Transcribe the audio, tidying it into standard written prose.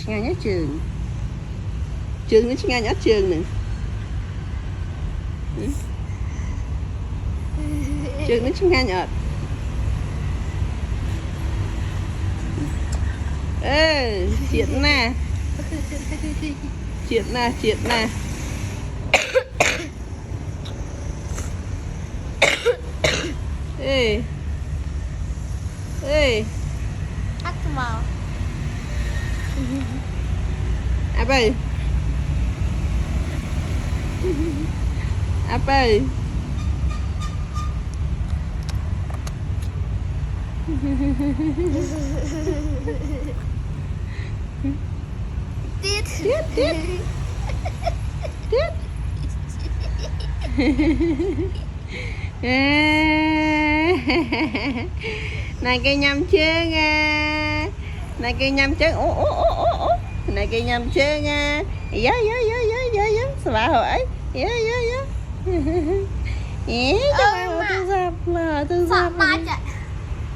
ngay nhá trường nó ngay nhá trường nè trường nó ngay nhá ê chuyện nè ê Hắt màu apa Tiết này cây nhâm chưa nha này cây nhâm chứ này cây nhâm chưa nha dạ sao bà hỏi dạ cho bà hỏi tư giáp